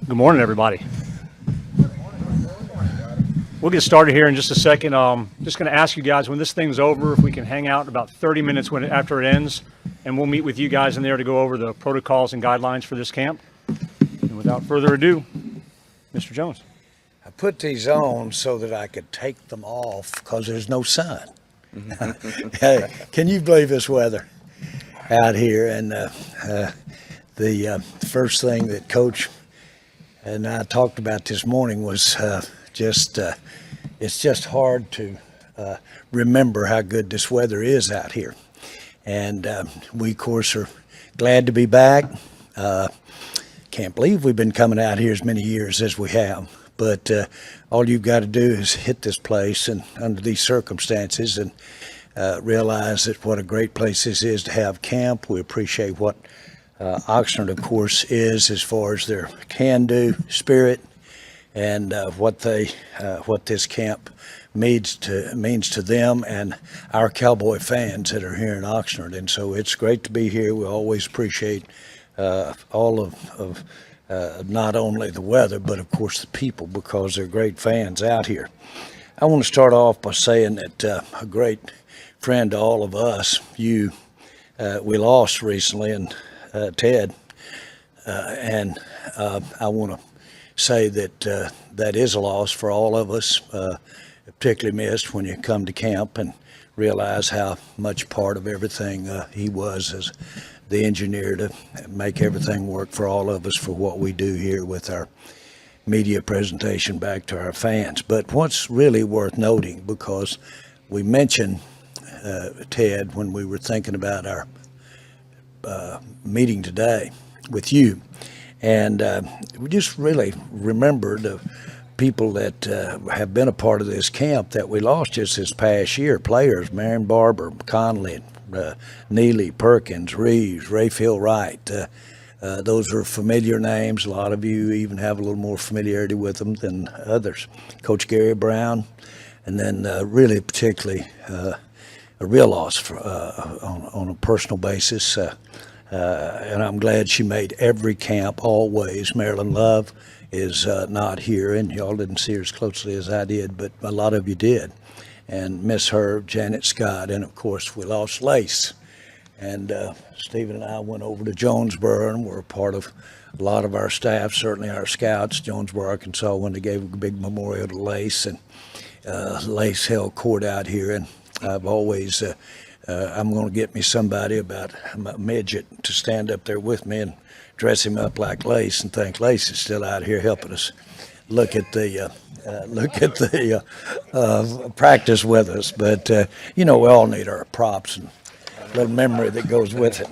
Good morning, everybody. We'll get started here in just a second. Just going to ask you guys, when this thing's over, if we can hang out about 30 minutes after it ends, and we'll meet with you guys in there to go over the protocols and guidelines for this camp. And without further ado, Mr. Jones. I put these on so that I could take them off because there's no sun. Hey, can you believe this weather out here? And the first thing that Coach and I talked about this morning was it's just hard to remember how good this weather is out here. And we, of course, are glad to be back. Can't believe we've been coming out here as many years as we have. But all you've got to do is hit this place and under these circumstances and realize that what a great place this is to have camp. We appreciate what Oxnard, of course, is as far as their can-do spirit and what this camp means to them and our Cowboy fans that are here in Oxnard. And so it's great to be here. We always appreciate all of not only the weather, but of course the people, because they're great fans out here. I want to start off by saying that a great friend to all of us, we lost recently, and Ted, and I want to say that that is a loss for all of us, particularly missed when you come to camp and realize how much part of everything he was as the engineer to make everything work for all of us for what we do here with our media presentation back to our fans. But what's really worth noting, because we mentioned Ted when we were thinking about our meeting today with you, and we just really remembered the people that have been a part of this camp that we lost just this past year. Players: Marion Barber, Conley, Neely, Perkins, Reeves, Rayfield Wright. Those are familiar names. A lot of you even have a little more familiarity with them than others. Coach Gary Brown, and then really particularly a real loss on a personal basis. And I'm glad she made every camp always. Marilyn Love is not here, and y'all didn't see her as closely as I did, but a lot of you did. And miss her, Janet Scott, and of course we lost Lace. And Stephen and I went over to Jonesboro and were a part of a lot of our staff, certainly our scouts, Jonesboro, Arkansas, when they gave a big memorial to Lace. And Lace held court out here, and I've always, I'm going to get me somebody about a midget to stand up there with me and dress him up like Lace and think Lace is still out here helping us look at the practice with us. But, we all need our props and a little memory that goes with it.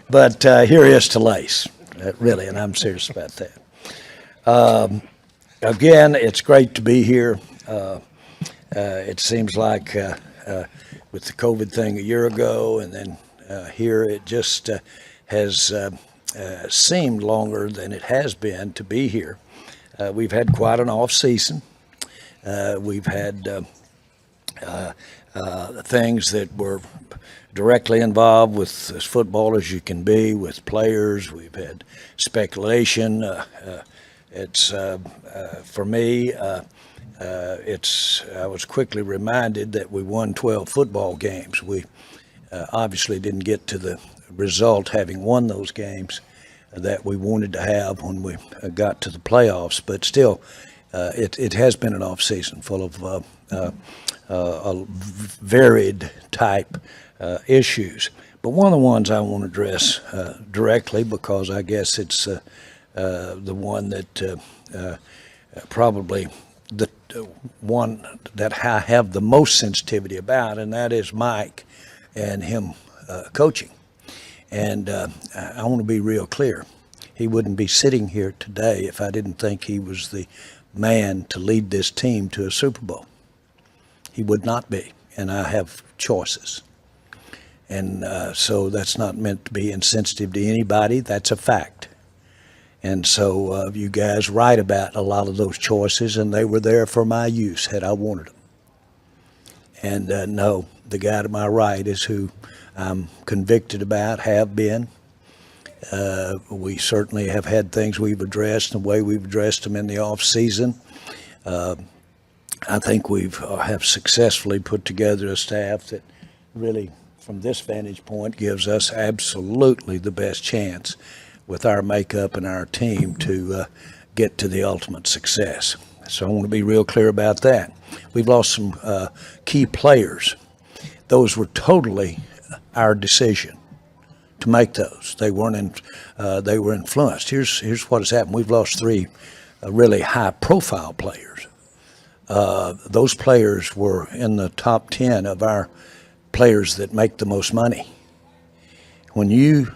But here is to Lace, really, and I'm serious about that. Again, it's great to be here. It seems like with the COVID thing a year ago, and then here it just has seemed longer than it has been to be here. We've had quite an off season. We've had things that were directly involved with as football as you can be, with players. We've had speculation. It's for me. I was quickly reminded that we won 12 football games. We obviously didn't get to the result, having won those games, that we wanted to have when we got to the playoffs. But still, it has been an off season full of a varied type issues. But one of the ones I want to address directly, because I guess it's the one that probably the one that I have the most sensitivity about, and that is Mike and him coaching. And I want to be real clear. He wouldn't be sitting here today if I didn't think he was the man to lead this team to a Super Bowl. He would not be, and I have choices. And so that's not meant to be insensitive to anybody. That's a fact. And so you guys write about a lot of those choices, and they were there for my use had I wanted them. And no, the guy to my right is who I'm convicted about, have been, We certainly have had things we've addressed, and the way we've addressed them in the off season. I think have successfully put together a staff that really, from this vantage point, gives us absolutely the best chance with our makeup and our team to get to the ultimate success. So I want to be real clear about that. We've lost some key players. Those were totally our decision to make those. They weren't they were influenced. Here's what has happened. We've lost 3 really high-profile players. Those players were in the top 10 of our players that make the most money. When you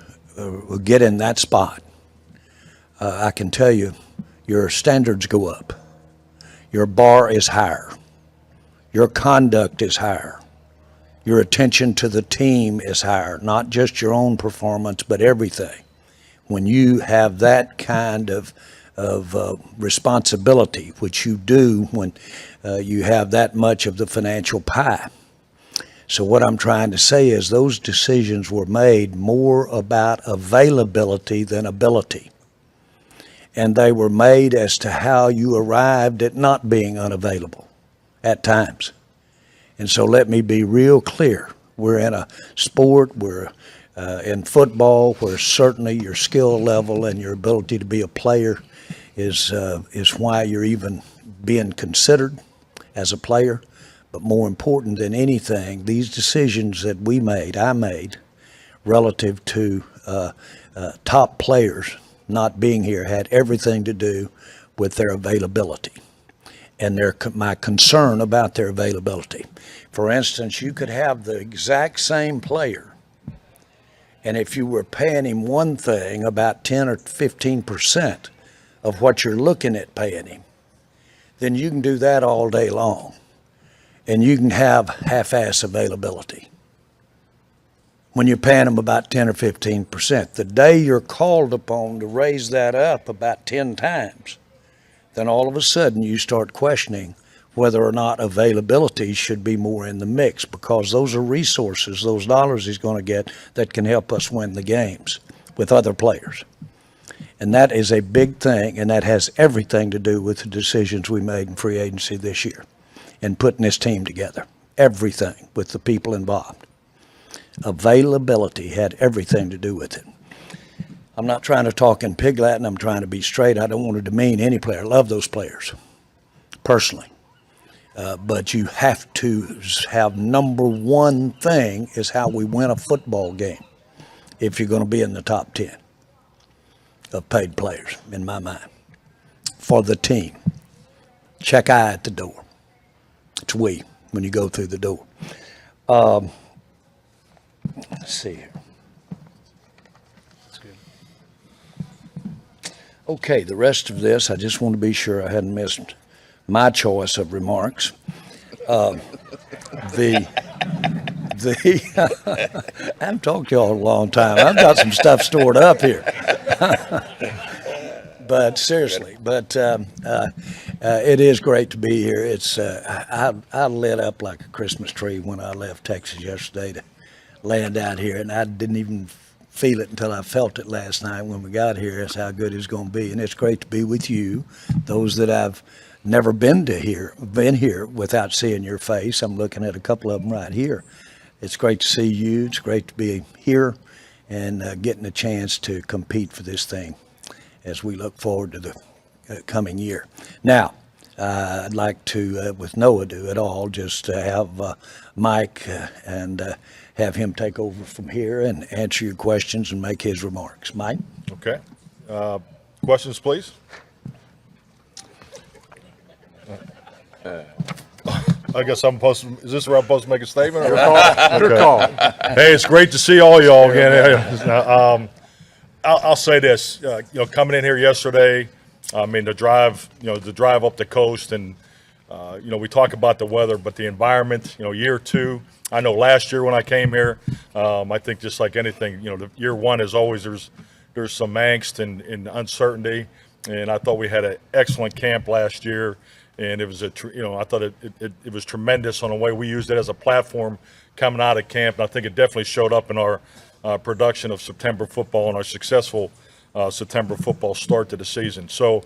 get in that spot, I can tell you, your standards go up. Your bar is higher. Your conduct is higher. Your attention to the team is higher, not just your own performance, but everything. When you have that kind of responsibility, which you do when you have that much of the financial pie. So what I'm trying to say is those decisions were made more about availability than ability. And they were made as to how you arrived at not being unavailable at times. And so let me be real clear. We're in a sport, we're in football, where certainly your skill level and your ability to be a player is why you're even being considered as a player. But more important than anything, these decisions that I made, relative to top players not being here, had everything to do with their availability and my concern about their availability. For instance, you could have the exact same player, and if you were paying him one thing, about 10 or 15% of what you're looking at paying him, then you can do that all day long, and you can have half-ass availability when you're paying them about 10 or 15%. The day you're called upon to raise that up about 10 times, then all of a sudden you start questioning whether or not availability should be more in the mix, because those are resources, those dollars he's going to get that can help us win the games with other players. And that is a big thing, and that has everything to do with the decisions we made in free agency this year and putting this team together. Everything with the people involved. Availability had everything to do with it. I'm not trying to talk in pig Latin. I'm trying to be straight. I don't want to demean any player. I love those players, personally. But you have to have number one thing is how we win a football game if you're going to be in the top 10 of paid players, in my mind, for the team. Check I at the door. It's we when you go through the door. Let's see here. That's good. Okay, the rest of this, I just want to be sure I hadn't missed my choice of remarks. I haven't talked to y'all in a long time. I've got some stuff stored up here. But seriously, it is great to be here. It's I lit up like a Christmas tree when I left Texas yesterday to land out here, and I didn't even feel it until I felt it last night when we got here. That's how good it's going to be, and it's great to be with you, those that I've never been here without seeing your face. I'm looking at a couple of them right here. It's great to see you. It's great to be here and getting a chance to compete for this thing as we look forward to the coming year. Now, I'd like to, with no ado at all, just have Mike and have him take over from here and answer your questions and make his remarks. Mike? Okay. Questions, please. I guess is this where I'm supposed to make a statement? Your call. Your call. Hey, it's great to see all y'all again. I'll say this, coming in here yesterday, I mean, the drive up the coast, and, we talk about the weather, but the environment, year two, I know last year when I came here, I think just like anything, the year one is always, there's some angst and uncertainty, and I thought we had an excellent camp last year, and it was I thought it was tremendous on the way we used it as a platform coming out of camp, and I think it definitely showed up in our production of September football and our successful September football start to the season. So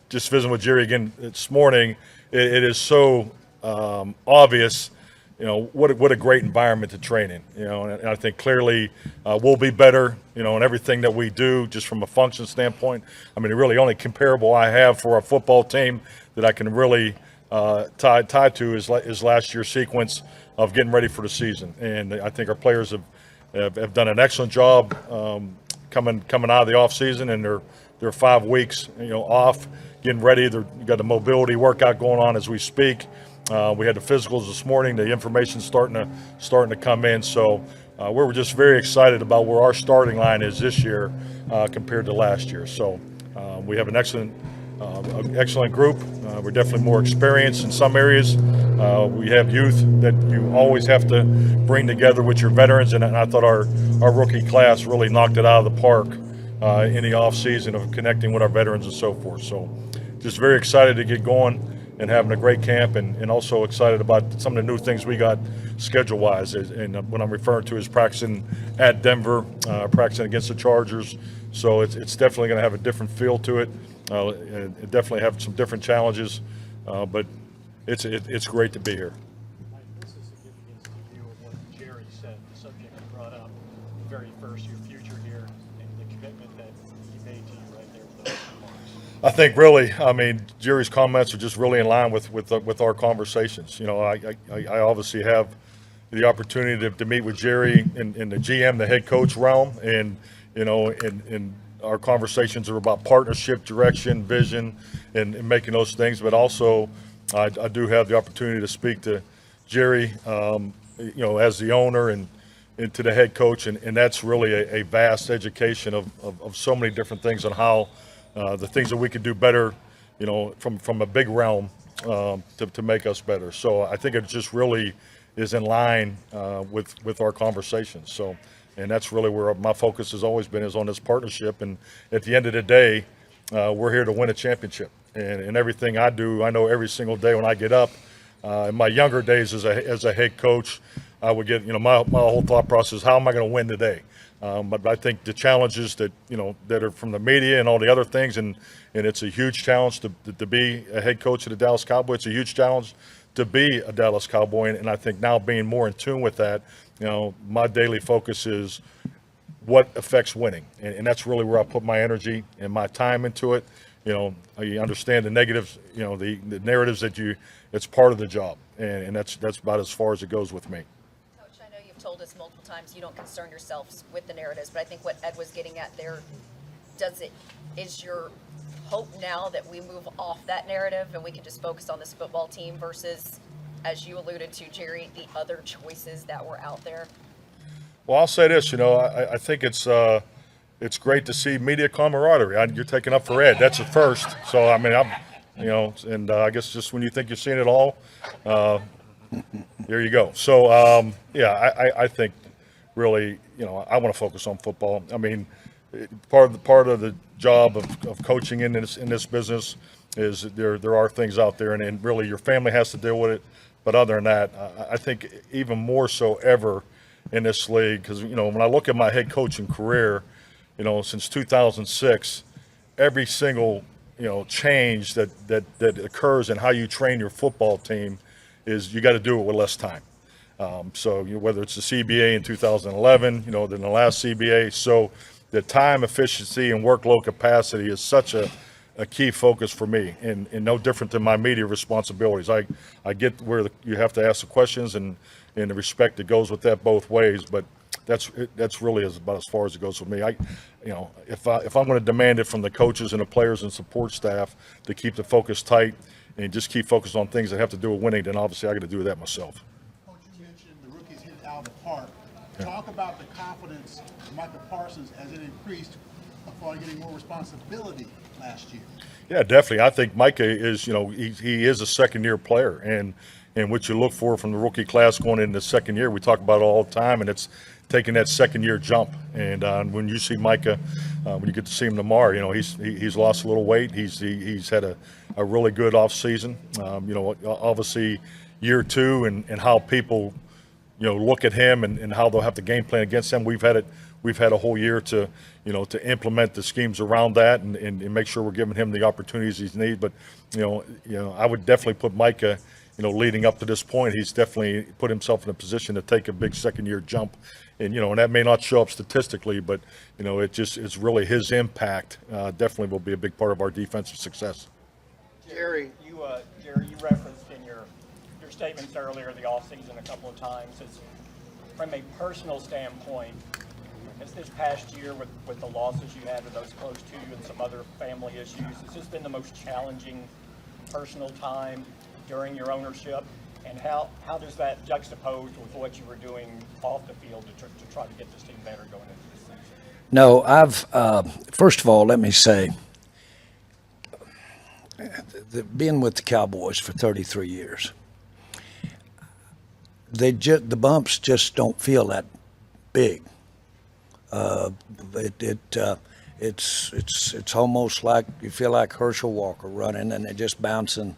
just visiting with Jerry again this morning, it is so obvious, what a great environment to train in, and I think clearly we'll be better, in everything that we do just from a function standpoint. I mean, the really only comparable I have for a football team that I can really tie to is last year's sequence of getting ready for the season. And I think our players have done an excellent job coming out of the off season, and they're 5 weeks, off, getting ready. You got the mobility workout going on as we speak. We had the physicals this morning. The information's starting to come in. So we're just very excited about where our starting line is this year compared to last year. So we have an excellent group. We're definitely more experienced in some areas. We have youth that you always have to bring together with your veterans, and I thought our rookie class really knocked it out of the park in the off season of connecting with our veterans and so forth. So just very excited to get going and having a great camp, and also excited about some of the new things we got schedule-wise. And what I'm referring to is practicing at Denver, practicing against the Chargers. So it's definitely going to have a different feel to it. It definitely have some different challenges, but it's great to be here. This is significant to you of what Jerry said, the subject you brought up, the very first, your future here, and the commitment that he made to you right there with those remarks. I think really, Jerry's comments are just really in line with our conversations. I obviously have the opportunity to meet with Jerry in the GM, the head coach realm, and our conversations are about partnership, direction, vision, and making those things. But also, I do have the opportunity to speak to Jerry, as the owner and to the head coach, and that's really a vast education of so many different things on how the things that we could do better, from a big realm to make us better. So I think it just really is in line with our conversations. So. And that's really where my focus has always been, is on this partnership. And at the end of the day, we're here to win a championship. And everything I do, I know every single day when I get up. In my younger days as a head coach, I would get, my whole thought process, how am I going to win today? But I think the challenges that are from the media and all the other things, and it's a huge challenge to be a head coach of the Dallas Cowboys. It's a huge challenge to be a Dallas Cowboy. And I think now being more in tune with that, my daily focus is what affects winning. And that's really where I put my energy and my time into it. You understand the negatives, the narratives it's part of the job. And that's about as far as it goes with me. Coach, I know you've told us multiple times you don't concern yourselves with the narratives, but I think what Ed was getting at there, is your hope now that we move off that narrative and we can just focus on this football team versus, as you alluded to, Jerry, the other choices that were out there? Well, I'll say this, I think it's great to see media camaraderie. You're taking up for Ed. That's a first. So, and I guess just when you think you've seen it all, there you go. So, I think really, I want to focus on football. Part of the job of coaching in this business is there are things out there, and really your family has to deal with it. But other than that, I think even more so ever in this league, because, when I look at my head coaching career, since 2006, every single, change that occurs in how you train your football team is you got to do it with less time. So whether it's the CBA in 2011, then the last CBA. So the time efficiency and workload capacity is such a key focus for me, and no different than my media responsibilities. I get where you have to ask the questions and the respect that goes with that both ways, but that's really about as far as it goes with me. If I'm going to demand it from the coaches and the players and support staff to keep the focus tight and just keep focused on things that have to do with winning, then obviously I got to do that myself. Coach, you mentioned the rookies hit it out of the park. Talk about the confidence of Micah Parsons as it increased upon getting more responsibility last year. Yeah, definitely. I think Micah is, he is a second-year player, and what you look for from the rookie class going into the second year, we talk about it all the time, and it's taking that second-year jump. And when you see Micah, when you get to see him tomorrow, he's lost a little weight. He's had a really good off season. Obviously year two and how people look at him and how they'll have to game plan against him. We've had a whole year to, to implement the schemes around that and make sure we're giving him the opportunities he needs. But, I would definitely put Micah, leading up to this point, he's definitely put himself in a position to take a big second-year jump. And, and that may not show up statistically, but, it's really his impact definitely will be a big part of our defensive success. Jerry, you referenced in your statements earlier the offseason a couple of times. From a personal standpoint, as this past year with the losses you had to those close to you and some other family issues, has this been the most challenging personal time during your ownership? And how does that juxtapose with what you were doing off the field to try to get this team better going into this season? No, first of all, let me say, being with the Cowboys for 33 years, the bumps just don't feel that big. It's almost like you feel like Herschel Walker running and they're just bouncing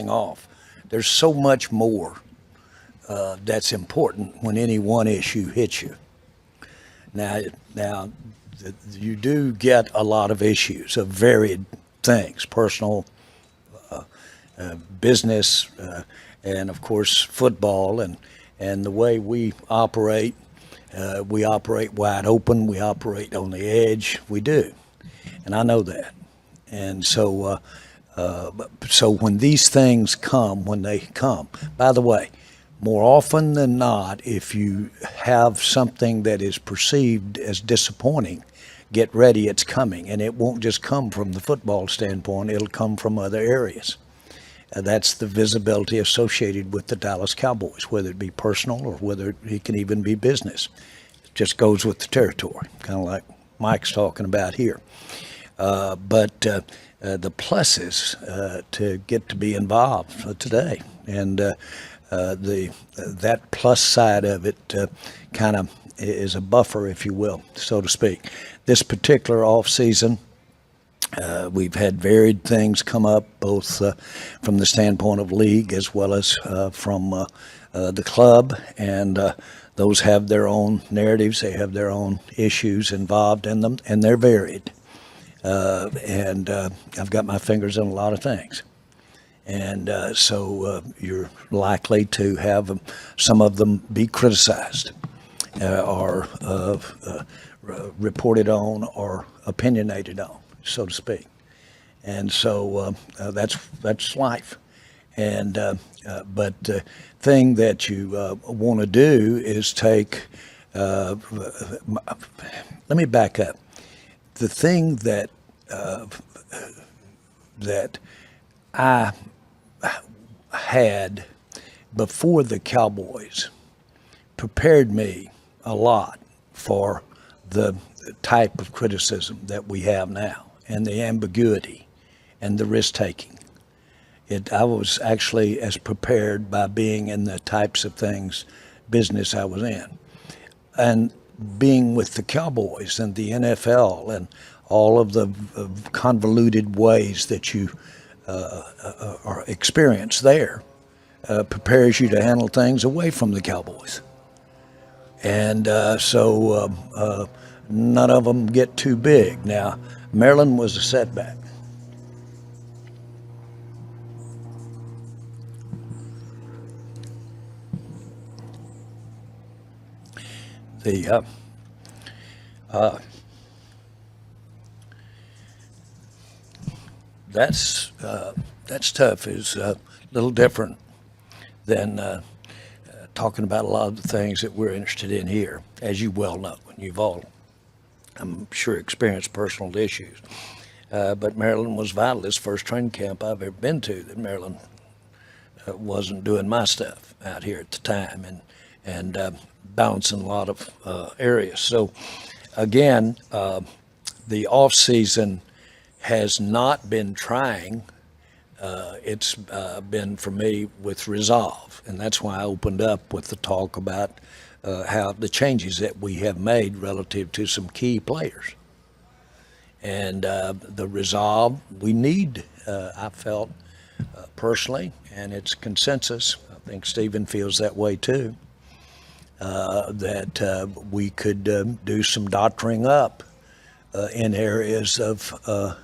off. There's so much more that's important when any one issue hits you. Now, you do get a lot of issues of varied things, personal, business, and of course football, and the way we operate wide open, we operate on the edge, we do, and I know that. And so when these things come, by the way, more often than not, if you have something that is perceived as disappointing, get ready, it's coming. And it won't just come from the football standpoint, it'll come from other areas. That's the visibility associated with the Dallas Cowboys, whether it be personal or whether it can even be business. It just goes with the territory, kind of like Mike's talking about here. But the pluses to get to be involved today, and that plus side of it kind of is a buffer, if you will, so to speak. This particular off season, we've had varied things come up, both from the standpoint of league as well as from the club, and those have their own narratives. They have their own issues involved in them, and they're varied. And I've got my fingers in a lot of things. And so you're likely to have some of them be criticized or reported on or opinionated on, so to speak. And so that's life. And but the thing that you want to do is take. Let me back up. The thing that that I had before the Cowboys prepared me a lot for the type of criticism that we have now, and the ambiguity and the risk-taking. I was actually as prepared by being in the types of things, business I was in. And being with the Cowboys and the NFL and all of the convoluted ways that you are experienced there prepares you to handle things away from the Cowboys. And so none of them get too big. Now, Maryland was a setback. That's tough. Is a little different than talking about a lot of the things that we're interested in here, as you well know, and you've all, I'm sure, experienced personal issues. But Maryland was vital. This first training camp I've ever been to that Maryland wasn't doing my stuff out here at the time, and balancing a lot of areas. So again, the off season has not been trying. It's been for me with resolve, and that's why I opened up with the talk about how the changes that we have made relative to some key players, and the resolve we need. I felt personally, and it's consensus. I think Stephen feels that way too. that we could do some doctoring up in areas of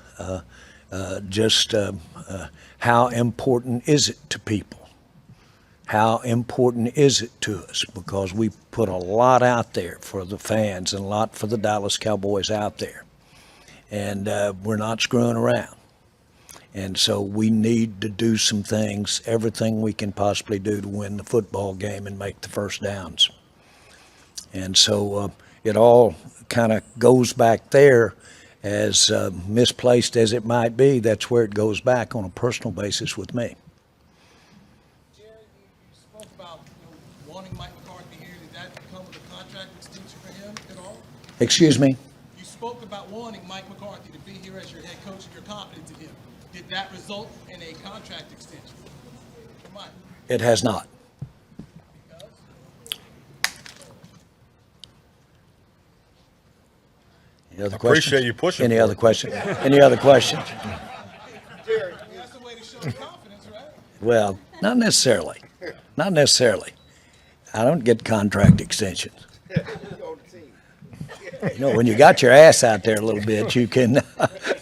just how important is it to people? How important is it to us? Because we put a lot out there for the fans and a lot for the Dallas Cowboys out there. And we're not screwing around. And so we need to do some things, everything we can possibly do to win the football game and make the first downs. And so it all kind of goes back there, as misplaced as it might be. That's where it goes back on a personal basis with me. Jerry, you spoke about wanting Mike McCarthy here. Did that come with a contract extension for him at all? Excuse me? You spoke about wanting Mike McCarthy to be here as your head coach and your confidence in him. Did that result in a contract extension for Mike? It has not. Because Any other Appreciate questions? you pushing Any for other it. questions? Any other questions? that's the way to show confidence, right? Well, not necessarily. Not necessarily. I don't get contract extensions. You know, when you got your ass out there a little bit, you can.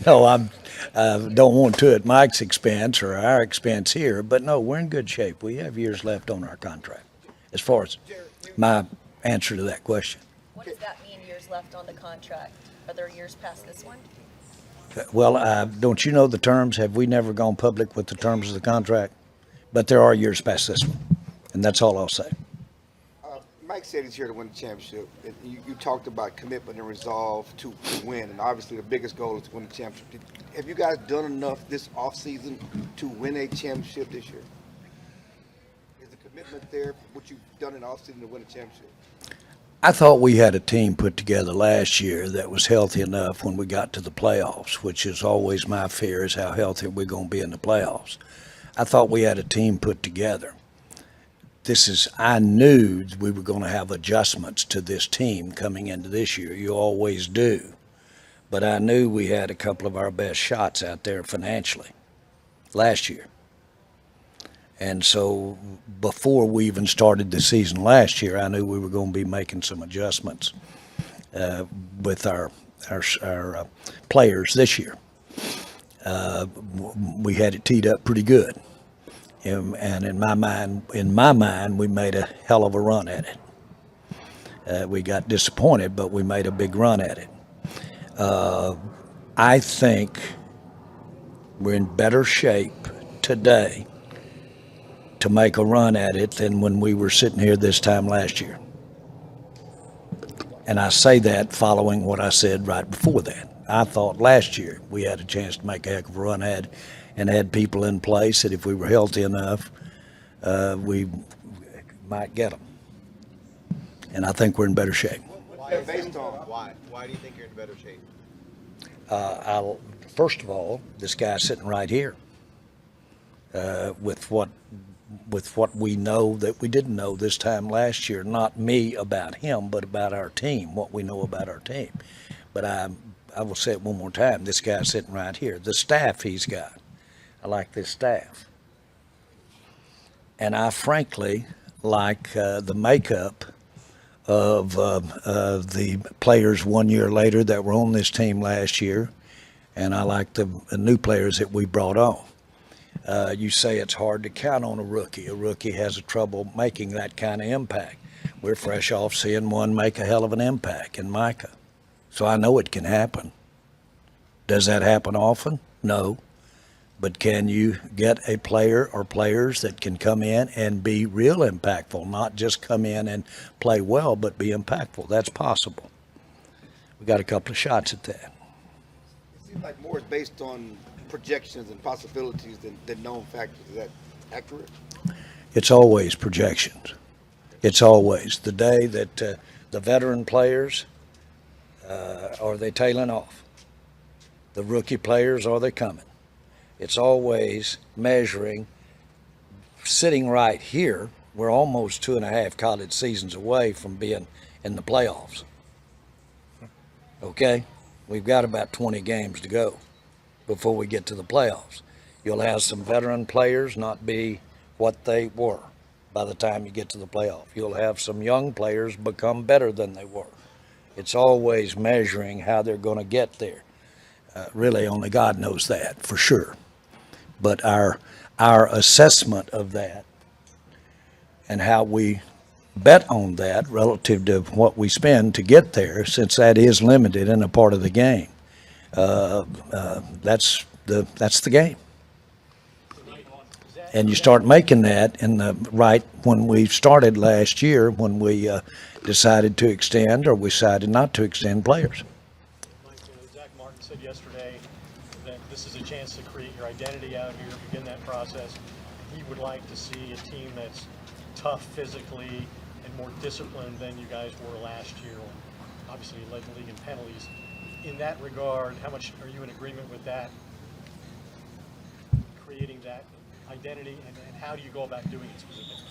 No, I'm. Don't want to at Mike's expense or our expense here, but no, we're in good shape. We have years left on our contract. As far as my answer to that question. What does that mean, years left on the contract? Are there years past this one? Well, don't you know the terms? Have we never gone public with the terms of the contract? But there are years past this one, and that's all I'll say. Mike said he's here to win the championship. And you talked about commitment and resolve to win, and obviously the biggest goal is to win the championship. Have you guys done enough this offseason to win a championship this year? Is the commitment there for what you've done in the offseason to win a championship? I thought we had a team put together last year that was healthy enough when we got to the playoffs, which is always my fear, is how healthy we're going to be in the playoffs. I thought we had a team put together. I knew we were going to have adjustments to this team coming into this year. You always do. But I knew we had a couple of our best shots out there financially last year. And so before we even started the season last year, I knew we were going to be making some adjustments with our players this year. We had it teed up pretty good. And in my mind, we made a hell of a run at it. We got disappointed, but we made a big run at it. I think we're in better shape today to make a run at it than when we were sitting here this time last year. And I say that following what I said right before that. I thought last year we had a chance to make a heck of a run at it, and had people in place that if we were healthy enough, we might get them. And I think we're in better shape. Based on Why do you think you're in better shape? First of all, this guy's sitting right here with what we know that we didn't know this time last year. Not me about him, but about our team, what we know about our team. But I will say it one more time. This guy's sitting right here. The staff he's got. I like this staff. And I frankly like the makeup of the players 1 year later that were on this team last year. And I like the new players that we brought on. You say it's hard to count on a rookie. A rookie has a trouble making that kind of impact. We're fresh off seeing one make a hell of an impact in Micah. So I know it can happen. Does that happen often? No. But can you get a player or players that can come in and be real impactful, not just come in and play well, but be impactful? That's possible. We got a couple of shots at that. it seems like more is based on projections and possibilities than known factors. Is that accurate? It's always projections. It's always the day that the veteran players are they tailing off? The rookie players, are they coming? It's always measuring, sitting right here. We're almost 2.5 college seasons away from being in the playoffs. Okay? We've got about 20 games to go before we get to the playoffs. You'll have some veteran players not be what they were by the time you get to the playoff. You'll have some young players become better than they were. It's always measuring how they're going to get there. Really, only God knows that for sure. But our assessment of that and how we bet on that relative to what we spend to get there, since that is limited and a part of the game, that's the game. And you start making that in the right when we started last year, when we decided to extend or we decided not to extend players. Mike, Zach Martin said yesterday that this is a chance to create your identity out here, begin that process. He would like to see a team that's tough physically and more disciplined than you guys were last year. Obviously, you led the league in penalties. In that regard, how much are you in agreement with that, creating that identity, and how do you go about doing it specifically?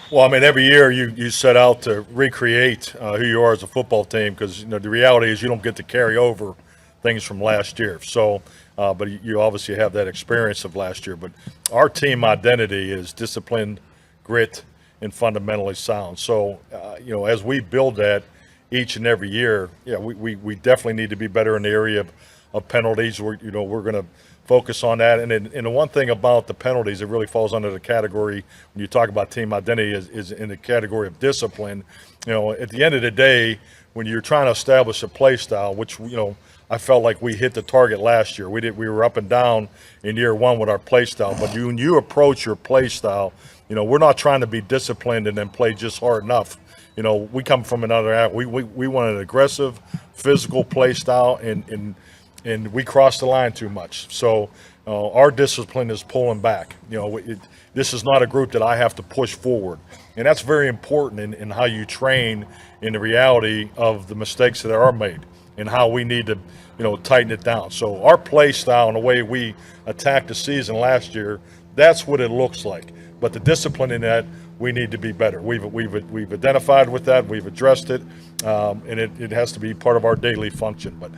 Well, I mean, every year you set out to recreate who you are as a football team, because the reality is you don't get to carry over things from last year. So, but you obviously have that experience of last year. But our team identity is disciplined, grit, and fundamentally sound. So, as we build that each and every year, we definitely need to be better in the area of penalties. We're going to focus on that. And the one thing about the penalties, it really falls under the category, when you talk about team identity, is in the category of discipline. At the end of the day, when you're trying to establish a play style, which, I felt like we hit the target last year. We were up and down in year one with our play style. But when you approach your play style, we're not trying to be disciplined and then play just hard enough. We come from another, we want an aggressive, physical play style, and we cross the line too much. So our discipline is pulling back. This is not a group that I have to push forward. And that's very important in how you train, in the reality of the mistakes that are made and how we need to, tighten it down. So our play style and the way we attacked the season last year, that's what it looks like. But the discipline in that, we need to be better. We've identified with that. We've addressed it, and it has to be part of our daily function. But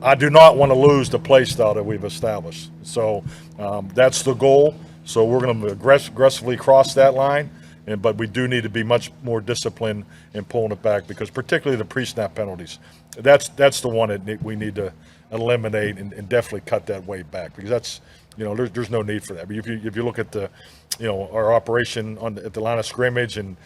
I do not want to lose the play style that we've established. So that's the goal. So we're going to aggressively cross that line, but we do need to be much more disciplined in pulling it back, because particularly the pre-snap penalties, that's the one that we need to eliminate and definitely cut that way back, because that's there's no need for that. But if you look at the our operation at the line of scrimmage and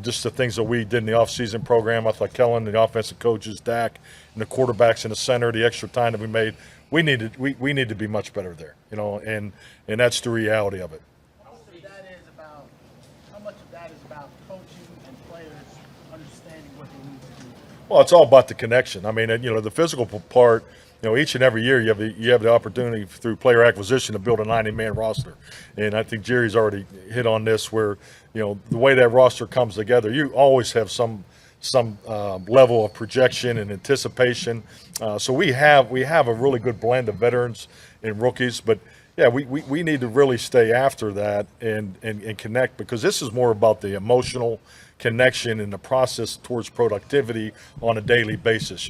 just the things that we did in the off-season program, I thought Kellen, the offensive coaches, Dak, and the quarterbacks in the center, the extra time that we made, we need to be much better there, and that's the reality of it. How much of that is about coaching and players understanding what they need to do? Well, it's all about the connection. I mean, the physical part, each and every year you have the opportunity through player acquisition to build a 90-man roster. And I think Jerry's already hit on this, where, the way that roster comes together, you always have some level of projection and anticipation. So we have a really good blend of veterans and rookies, but yeah, we need to really stay after that and connect, because this is more about the emotional connection and the process towards productivity on a daily basis.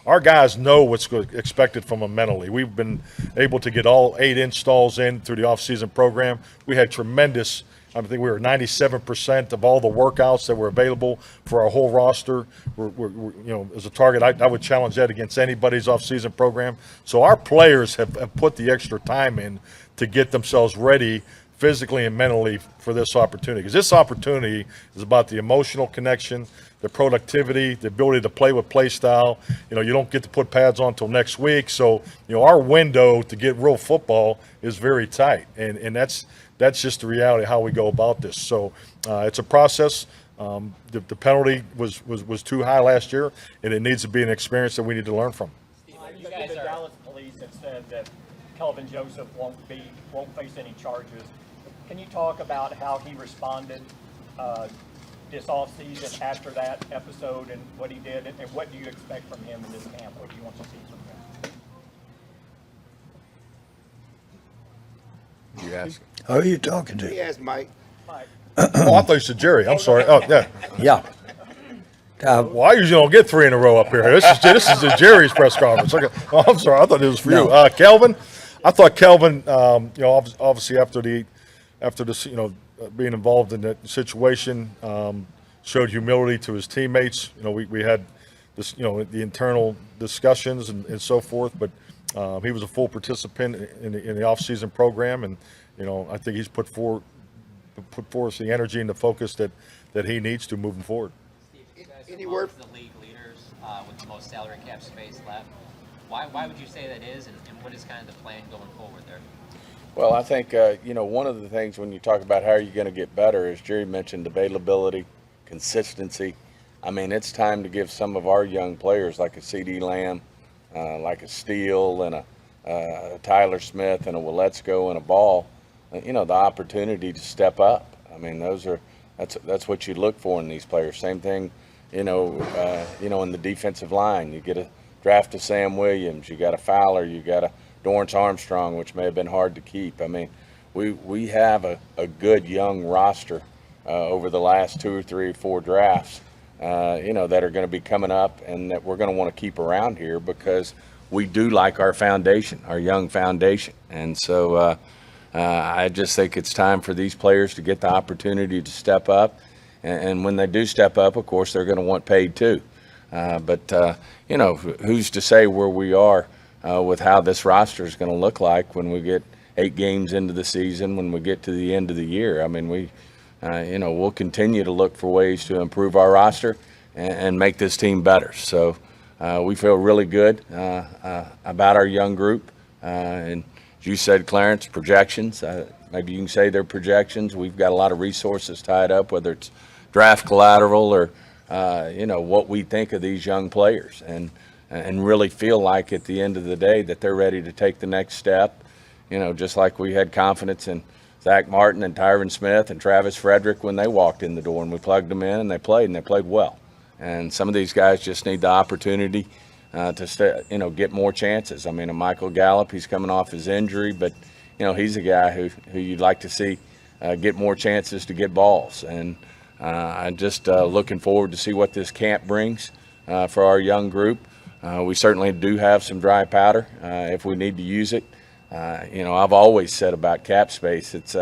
Our guys know what's expected from them mentally. We've been able to get all 8 installs in through the off-season program. We had tremendous, I think we were 97% of all the workouts that were available for our whole roster. We're as a target, I would challenge that against anybody's off-season program. So our players have put the extra time in to get themselves ready physically and mentally for this opportunity, because this opportunity is about the emotional connection, the productivity, the ability to play with play style. You don't get to put pads on until next week, so our window to get real football is very tight, and that's just the reality of how we go about this. So it's a process. The penalty was too high last year, and it needs to be an experience that we need to learn from. You guys, the Dallas police have said that Kelvin Joseph won't face any charges. Can you talk about how he responded this offseason after that episode and what he did, and what do you expect from him in this camp? What do you want to see from him? You ask. Who are you talking He to? asked Mike. Mike. Oh, I thought you said Jerry. I'm sorry. Oh, yeah. Yeah. Well, I usually don't get 3 in a row up here. This is the Jerry's press conference. Okay. Oh, I'm sorry. I thought it was for you. Kelvin, I thought Kelvin, obviously after this, being involved in that situation, showed humility to his teammates. You know, we had this, you know, the internal discussions and so forth, but he was a full participant in the offseason program, and you know, I think he's put forth the energy and the focus that he needs to moving forward. Steve, you guys Any are word? amongst the league leaders with the most salary cap space left. Why would you say that is, and what is kind of the plan going forward there? Well, I think, you know, one of the things when you talk about how are you going to get better, as Jerry mentioned, availability, consistency. I mean, it's time to give some of our young players like a C.D. Lamb, like a Steele and a Tyler Smith and a Willetsko and a Ball, you know, the opportunity to step up. I mean, that's what you look for in these players. Same thing, you know, in the defensive line. You get a draft of Sam Williams, you got a Fowler, you got a Dorrance Armstrong, which may have been hard to keep. I mean, we have a good young roster over the last 2 or 3 or 4 drafts, you know, that are going to be coming up and that we're going to want to keep around here because we do like our foundation, our young foundation. And so I just think it's time for these players to get the opportunity to step up. And when they do step up, of course, they're going to want paid too. But you know, who's to say where we are with how this roster is going to look like when we get 8 games into the season, when we get to the end of the year. I mean, you know, we'll continue to look for ways to improve our roster and make this team better. So we feel really good about our young group. And as you said, Clarence, projections, maybe you can say they're projections. We've got a lot of resources tied up, whether it's draft collateral or you know, what we think of these young players, and really feel like at the end of the day that they're ready to take the next step. You know, just like we had confidence in Zach Martin and Tyron Smith and Travis Frederick when they walked in the door, and we plugged them in and they played well. And some of these guys just need the opportunity to you know, get more chances. I mean, a Michael Gallup, he's coming off his injury, but you know, he's a guy who you'd like to see get more chances to get balls. And I'm just looking forward to see what this camp brings for our young group. We certainly do have some dry powder if we need to use it. You know, I've always said about cap space, it's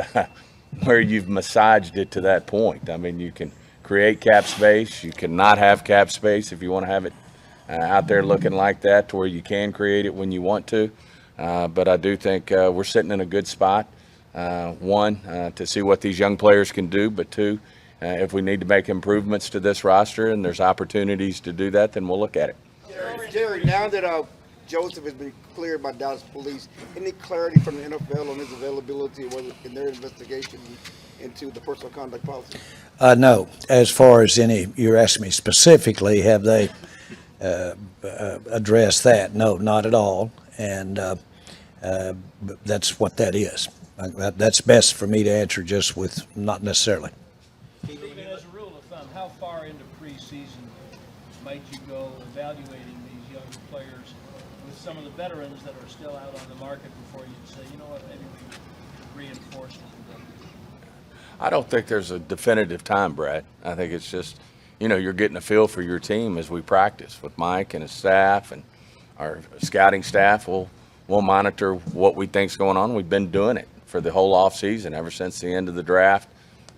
where you've massaged it to that point. I mean, you can create cap space. You cannot have cap space if you want to have it out there looking like that, to where you can create it when you want to. But I do think we're sitting in a good spot. One, to see what these young players can do, but 2, if we need to make improvements to this roster and there's opportunities to do that, then we'll look at it. Jerry, now that Joseph has been cleared by Dallas Police, any clarity from the NFL on his availability in their investigation into the personal conduct policy? No. As far as any, you're asking me specifically, have they addressed that? No, not at all. And that's what that is. That's best for me to answer just with not necessarily. Stephen, as a rule of thumb, how far into preseason might you go evaluating these young players with some of the veterans that are still out on the market before you say, you know what, maybe we reinforce them? I don't think there's a definitive time, Brad. I think it's just, you know, you're getting a feel for your team as we practice with Mike and his staff and our scouting staff. We'll monitor what we think's going on. We've been doing it for the whole off season ever since the end of the draft.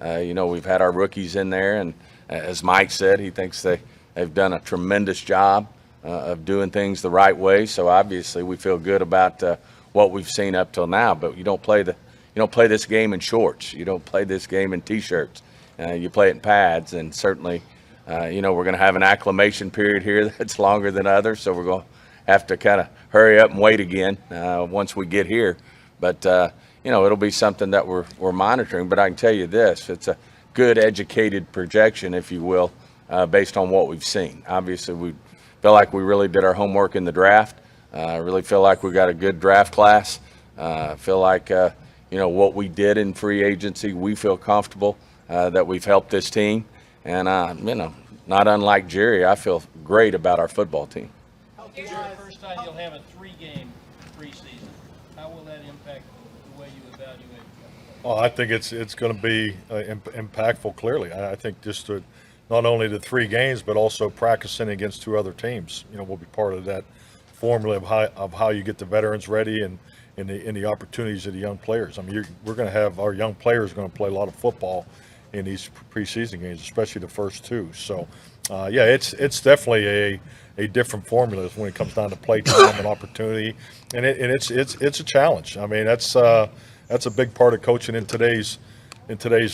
You know, we've had our rookies in there, and as Mike said, he thinks they've done a tremendous job of doing things the right way. So obviously, we feel good about what we've seen up till now. But you don't play this game in shorts. You don't play this game in t-shirts. You play it in pads, and certainly, you know, we're going to have an acclimation period here that's longer than others. So we're going to have to kind of hurry up and wait again once we get here. But you know, it'll be something that we're monitoring. But I can tell you this, it's a good educated projection, if you will, based on what we've seen. Obviously, we feel like we really did our homework in the draft. Really feel like we got a good draft class. Feel like, you know, what we did in free agency, we feel comfortable that we've helped this team. And, you know, not unlike Jerry, I feel great about our football team. This is the first time you'll have a 3-game preseason. How will that impact the way you evaluate? Well, I think it's going to be impactful. Clearly, I think just not only the 3 games, but also practicing against 2 other teams. You know, will be part of that formula of how you get the veterans ready and and the opportunities of the young players. I mean, we're going to have our young players going to play a lot of football in these preseason games, especially the first two. So, yeah, it's definitely a different formula when it comes down to play time and opportunity, and it's a challenge. I mean, that's a big part of coaching in today's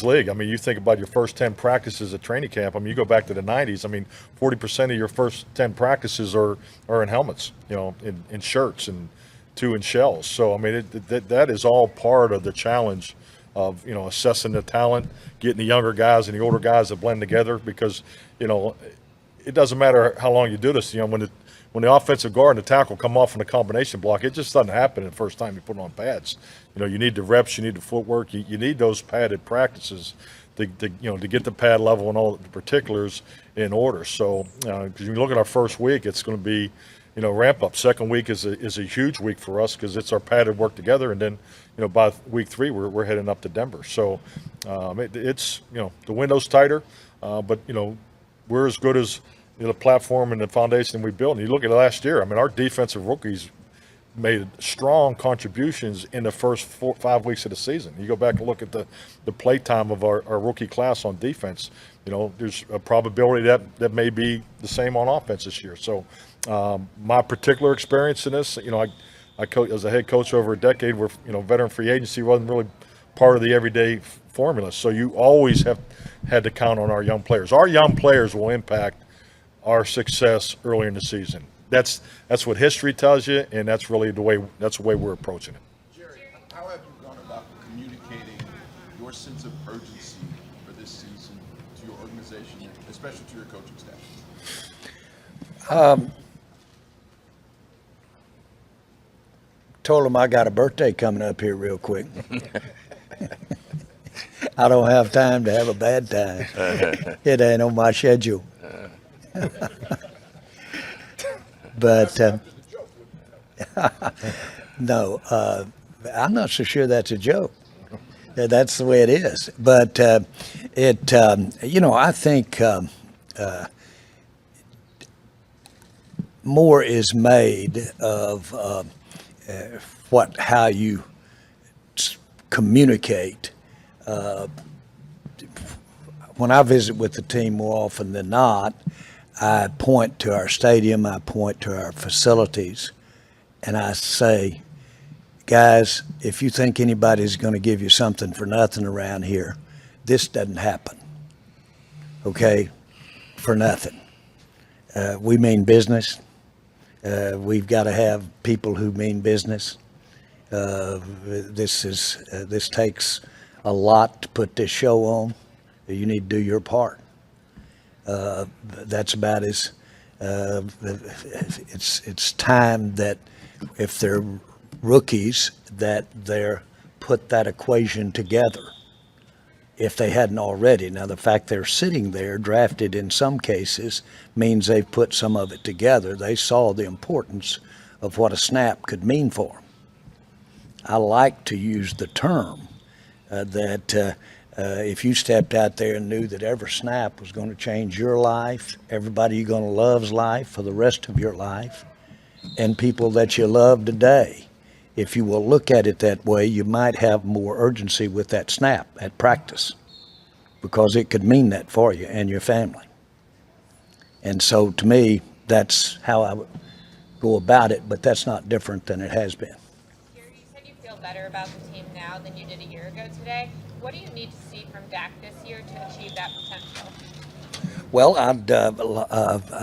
league. I mean, you think about your first 10 practices at training camp. I mean, you go back to the 90s. I mean, 40% of your first 10 practices are in helmets, in shirts, and 2 in shells. So, I mean, that is all part of the challenge of, assessing the talent, getting the younger guys and the older guys to blend together, because, it doesn't matter how long you do this. When the offensive guard and the tackle come off in a combination block, it just doesn't happen the first time you put on pads. You need the reps, you need the footwork, you need those padded practices to get the pad level and all the particulars in order. So, because you look at our first week, it's going to be, ramp up. Second week is a huge week for us because it's our padded work together, and then, by week 3 we're heading up to Denver. So, it's the window's tighter, but we're as good as the platform and the foundation we built. And you look at last year, I mean, our defensive rookies made strong contributions in the first 4-5 weeks of the season. You go back and look at the play time of our rookie class on defense, there's a probability that may be the same on offense this year. So my particular experience in this, I coach as a head coach over a decade where, veteran free agency wasn't really part of the everyday formula. So you always have had to count on our young players. Our young players will impact our success early in the season. That's what history tells you, and that's really the way we're approaching it. Jerry, how have you gone about communicating your sense of urgency for this season to your organization, especially to your coaching staff? Told them I got a birthday coming up here real quick. I don't have time to have a bad time. It ain't on my schedule. But no, I'm not so sure that's a joke. That's the way it is. But I think more is made of how you communicate. When I visit with the team more often than not, I point to our stadium, I point to our facilities, and I say, guys, if you think anybody's going to give you something for nothing around here, this doesn't happen. Okay? For nothing. We mean business. We've got to have people who mean business. This takes a lot to put this show on. You need to do your part. That's about as it's time that if they're rookies that they're put that equation together if they hadn't already. Now the fact they're sitting there drafted in some cases means they've put some of it together. They saw the importance of what a snap could mean for them. I like to use the term that if you stepped out there and knew that every snap was going to change your life, everybody you're going to love's life for the rest of your life, and people that you love today, if you will look at it that way, you might have more urgency with that snap at practice because it could mean that for you and your family. And so to me, that's how I would go about it, but that's not different than it has been. Jerry, you said you feel better about the team now than you did a year ago today. What do you need to see from Dak this year to achieve that potential? Well, I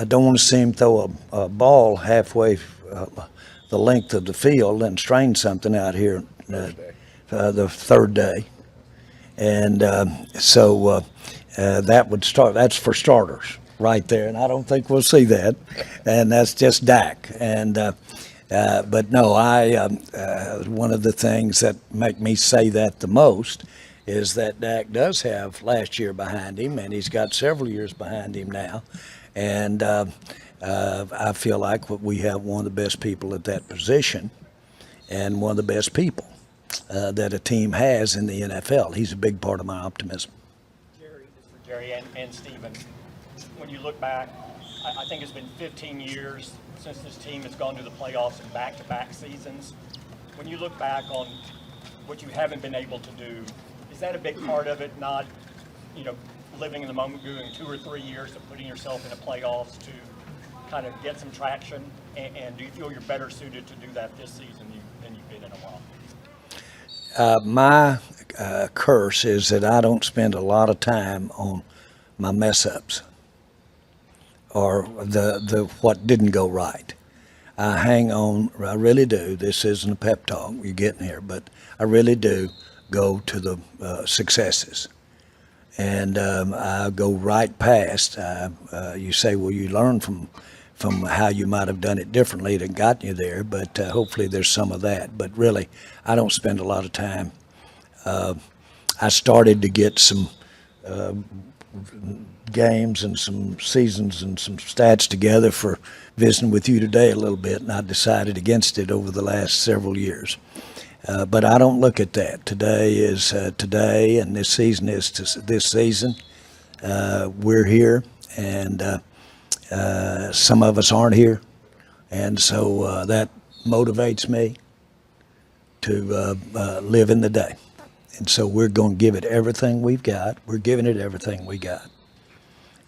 don't want to see him throw a ball halfway the length of the field and strain something out here the third day. And so that would start. That's for starters right there. And I don't think we'll see that. And that's just Dak. And but no, one of the things that make me say that the most is that Dak does have last year behind him, and he's got several years behind him now. And I feel like we have one of the best people at that position and one of the best people that a team has in the NFL. He's a big part of my optimism. Jerry and Stephen, when you look back, I think it's been 15 years since this team has gone to the playoffs in back-to-back seasons. when you look back on what you haven't been able to do, is that a big part of it? Not, living in the moment, doing 2 or 3 years of putting yourself in the playoffs to kind of get some traction? And do you feel you're better suited to do that this season than you've been in a while? My curse is that I don't spend a lot of time on my mess ups or the what didn't go right. I hang on, I really do. This isn't a pep talk, you're getting here, but I really do go to the successes. And I go right past. You say, well, you learn from how you might have done it differently that got you there, but hopefully there's some of that. But really, I don't spend a lot of time. I started to get some games and some seasons and some stats together for visiting with you today a little bit, and I decided against it over the last several years. But I don't look at that. Today is today, and this season is this season. We're here, and some of us aren't here, and so that motivates me to live in the day. And so we're going to give it everything we've got. We're giving it everything we got.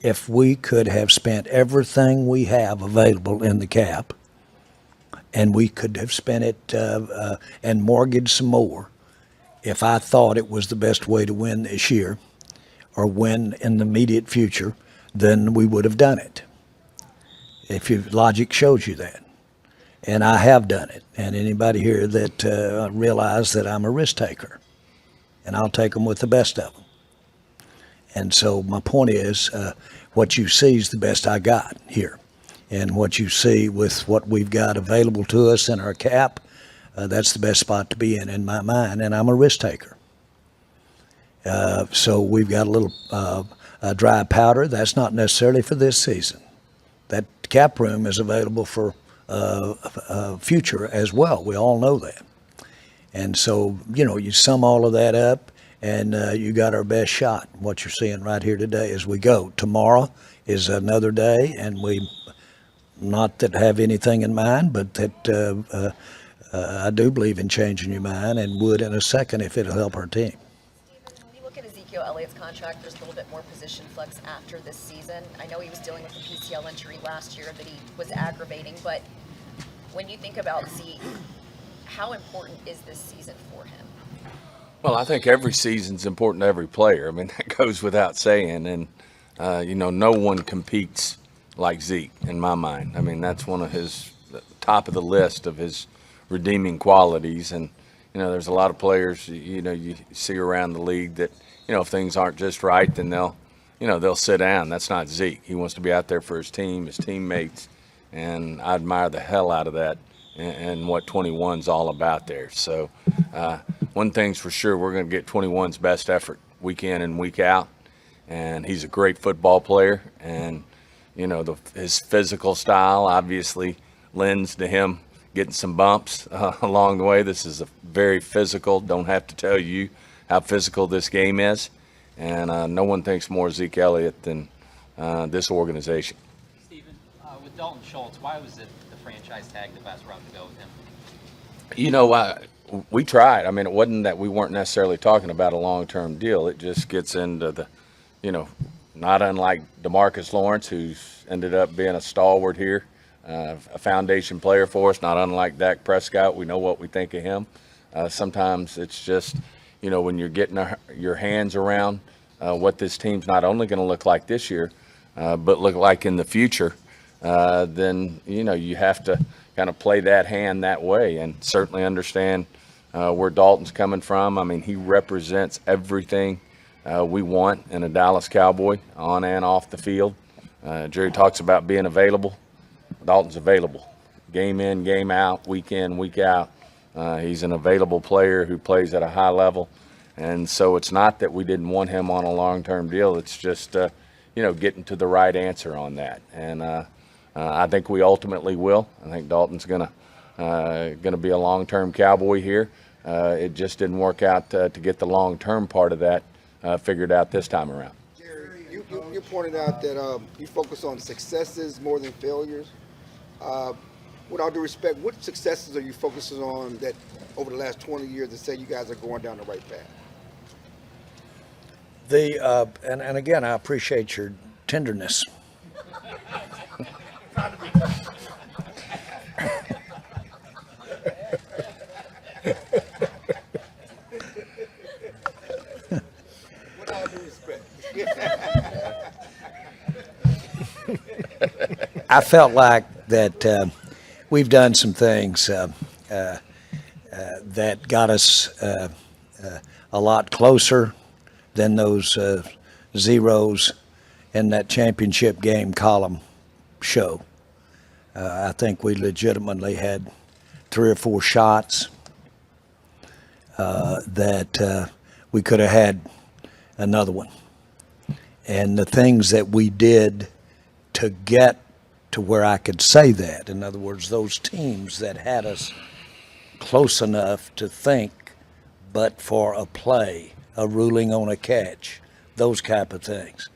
If we could have spent everything we have available in the cap, and we could have spent it and mortgaged some more, if I thought it was the best way to win this year or win in the immediate future, then we would have done it. If your logic shows you that. And I have done it. And anybody here that realize that I'm a risk taker, and I'll take them with the best of them. And so my point is, what you see is the best I got here. And what you see with what we've got available to us in our cap, that's the best spot to be in my mind. And I'm a risk taker. So we've got a little dry powder. That's not necessarily for this season. That cap room is available for future as well. We all know that. And so, you sum all of that up, and you got our best shot. What you're seeing right here today as we go. Tomorrow is another day, and we, not that have anything in mind, but that I do believe in changing your mind and would in a second if it'll help our team. Stephen, when we look at Ezekiel Elliott's contract, there's a little bit more position flex after this season. I know he was dealing with a PCL injury last year that he was aggravating, but when you think about Zeke, how important is this season for him? Well, I think every season's important to every player. I mean, that goes without saying. And, no one competes like Zeke in my mind. I mean, that's one of his top of the list of his redeeming qualities. And, there's a lot of players, you see around the league that, if things aren't just right, then they'll sit down. That's not Zeke. He wants to be out there for his team, his teammates. And I admire the hell out of that and what 21's all about there. So one thing's for sure, we're going to get 21's best effort week in and week out. And he's a great football player. And, his physical style obviously lends to him getting some bumps along the way. This is a very physical, don't have to tell you how physical this game is. And no one thinks more Zeke Elliott than this organization. Stephen, with Dalton Schultz, why was the franchise tag the best route to go with him? We tried. I mean, it wasn't that we weren't necessarily talking about a long-term deal. It just gets into the, not unlike DeMarcus Lawrence, who's ended up being a stalwart here, a foundation player for us, not unlike Dak Prescott. We know what we think of him. Sometimes it's just, when you're getting your hands around what this team's not only going to look like this year, but look like in the future, then, you have to kind of play that hand that way and certainly understand where Dalton's coming from. I mean, he represents everything we want in a Dallas Cowboy on and off the field. Jerry talks about being available. Dalton's available. Game in, game out, week in, week out. He's an available player who plays at a high level. And so it's not that we didn't want him on a long-term deal. It's just, getting to the right answer on that. And I think we ultimately will. I think Dalton's gonna be a long-term Cowboy here. It just didn't work out to get the long-term part of that figured out this time around. Jerry, you pointed out that you focus on successes more than failures. with all due respect, what successes are you focusing on that over the last 20 years that say you guys are going down the right path? And again, I appreciate your tenderness. With all due respect. I felt like that we've done some things that got us a lot closer than those zeros in that championship game column show. I think we legitimately had 3 or 4 shots that we could have had another one. And the things that we did to get to where I could say that, in other words, those teams that had us close enough to think, but for a play, a ruling on a catch, those type of things,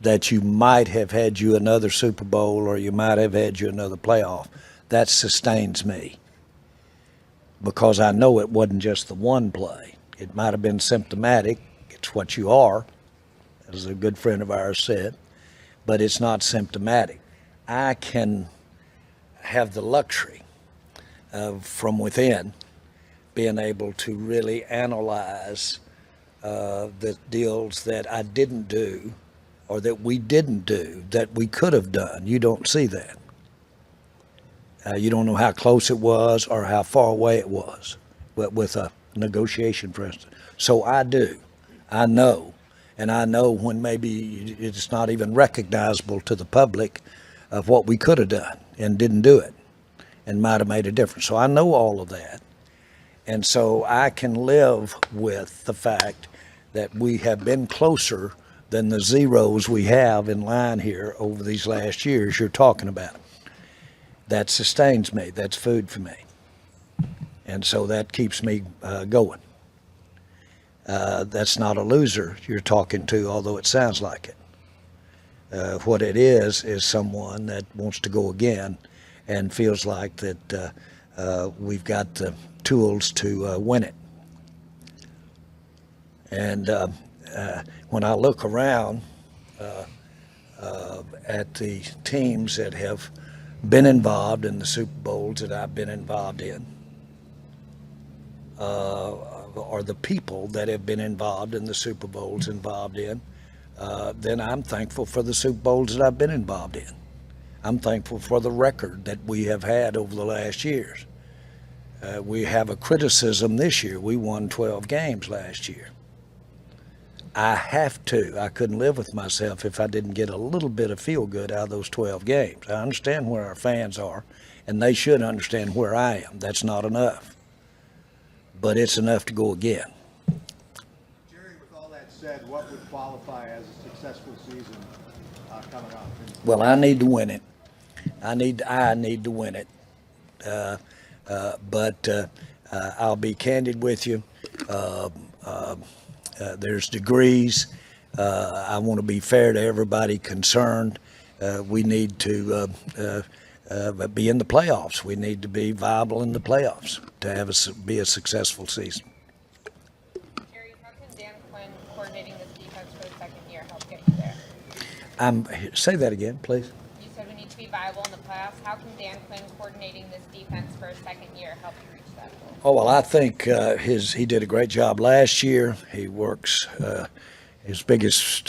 that you might have had you another Super Bowl or you might have had you another playoff, that sustains me. Because I know it wasn't just the one play. It might have been symptomatic. It's what you are, as a good friend of ours said, but it's not symptomatic. I can have the luxury of, from within, being able to really analyze the deals that I didn't do or that we didn't do that we could have done. You don't see that. You don't know how close it was or how far away it was with a negotiation, for instance. So I do. I know. And I know when maybe it's not even recognizable to the public of what we could have done and didn't do it and might have made a difference. So I know all of that. And so I can live with the fact that we have been closer than the zeros we have in line here over these last years you're talking about. That sustains me. That's food for me. And so that keeps me going. That's not a loser you're talking to, although it sounds like it. What it is someone that wants to go again and feels like that we've got the tools to win it. And when I look around at the teams that have been involved in the Super Bowls that I've been involved in, or the people that have been involved in the Super Bowls then I'm thankful for the Super Bowls that I've been involved in. I'm thankful for the record that we have had over the last years. We have a criticism this year. We won 12 games last year. I couldn't live with myself if I didn't get a little bit of feel good out of those 12 games. I understand where our fans are, and they should understand where I am. That's not enough. But it's enough to go again. Jerry, with all that said, what would qualify as a successful season coming up? Well, I need to win it. I need to win it. But I'll be candid with you. There's degrees. I want to be fair to everybody concerned. We need to be in the playoffs. We need to be viable in the playoffs to be a successful season. Jerry, how can Dan Quinn coordinating this defense for the second year help get you there? Say that again, please. You said we need to be viable in the playoffs. How can Dan Quinn coordinating this defense for a second year help you reach that goal? Oh, well, I think he did a great job last year. He works, his biggest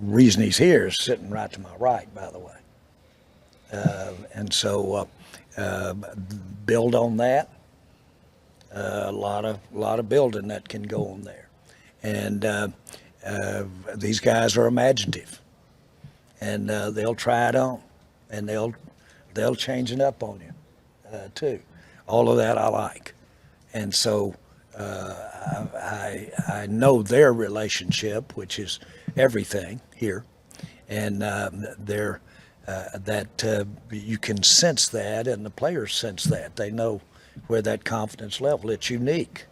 reason he's here is sitting right to my right, by the way. And so build on that. A lot of building that can go on there. And these guys are imaginative. And they'll try it on. And they'll change it up on you, too. All of that I like. And so I know their relationship, which is everything here. And you can sense that, and the players sense that. They know where that confidence level, it's unique.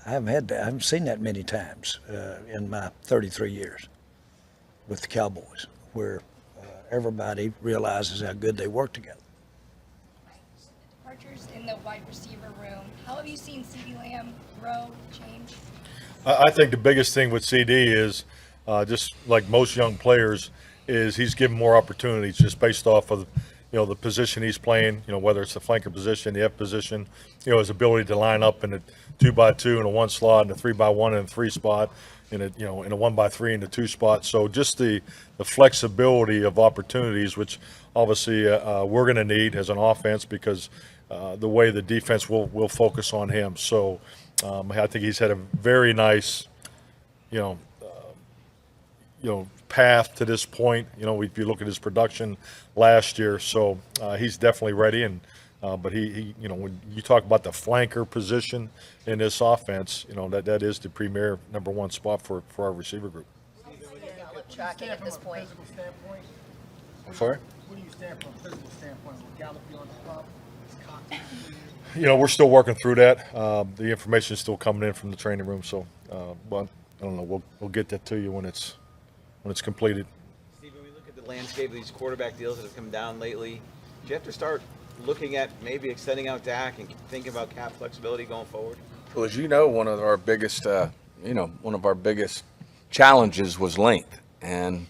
I haven't seen that many times in my 33 years with the Cowboys, where everybody realizes how good they work together. departures in the wide receiver room. How have you seen CeeDee Lamb grow, change? I think the biggest thing with CD is just like most young players is he's given more opportunities just based off of the position he's playing, whether it's the flanker position, the F position, his ability to line up in a 2x2 in a 1 slot, in a 3x1 in a 3 spot, in a in a 1x3 in the 2 spot. So just the flexibility of opportunities, which obviously we're going to need as an offense because the way the defense will focus on him. So I think he's had a very nice, path to this point. If you look at his production last year, so he's definitely ready. And but he when you talk about the flanker position in this offense, that is the premier number 1 spot for our receiver group. Tracking at this point. I'm sorry. What do you stand from a physical standpoint? Will Gallup be on the club? Is Cox? We're still working through that. The information is still coming in from the training room, so but I don't know. We'll get that to you when it's completed. Steve, when we look at the landscape of these quarterback deals that have come down lately, do you have to start looking at maybe extending out Dak and thinking about cap flexibility going forward? Well, as you know, one of our biggest challenges was length, and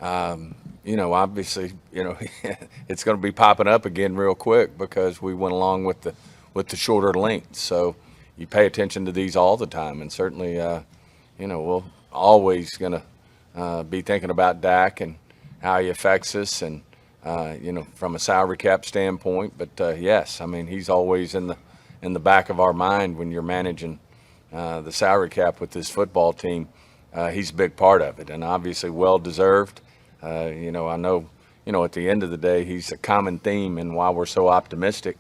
obviously, it's going to be popping up again real quick because we went along with the shorter length. So you pay attention to these all the time, and certainly, we're always going to be thinking about Dak and how he affects us, and from a salary cap standpoint. But yes, I mean he's always in the back of our mind when you're managing the salary cap with this football team. He's a big part of it, and obviously well deserved. I know at the end of the day he's a common theme, and why we're so optimistic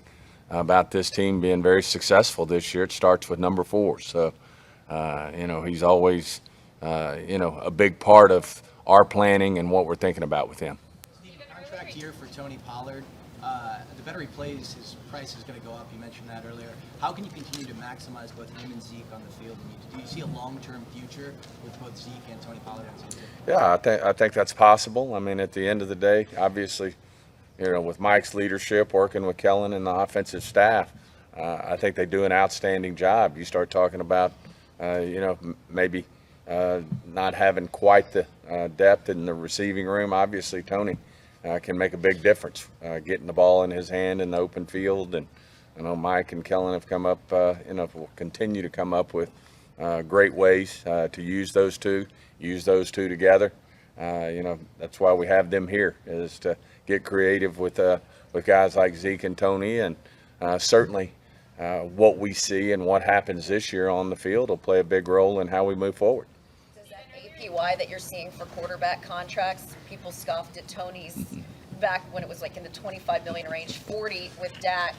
about this team being very successful this year. It starts with number 4. So he's always a big part of our planning and what we're thinking about with him. Contract year for Tony Pollard. The better he plays, his price is going to go up. You mentioned that earlier. How can you continue to maximize both him and Zeke on the field? Do you see a long-term future with both Zeke and Tony Pollard on the field? Yeah, I think that's possible. I mean, at the end of the day, obviously, with Mike's leadership, working with Kellen and the offensive staff, I think they do an outstanding job. You start talking about, maybe not having quite the depth in the receiving room. Obviously, Tony can make a big difference, getting the ball in his hand in the open field. And I know Mike and Kellen have come up, will continue to come up with great ways to use those two together. That's why we have them here, is to get creative with guys like Zeke and Tony. And certainly what we see and what happens this year on the field will play a big role in how we move forward. APY that you're seeing for quarterback contracts, people scoffed at Tony's back when it was like in the 25 million range, 40 with Dak.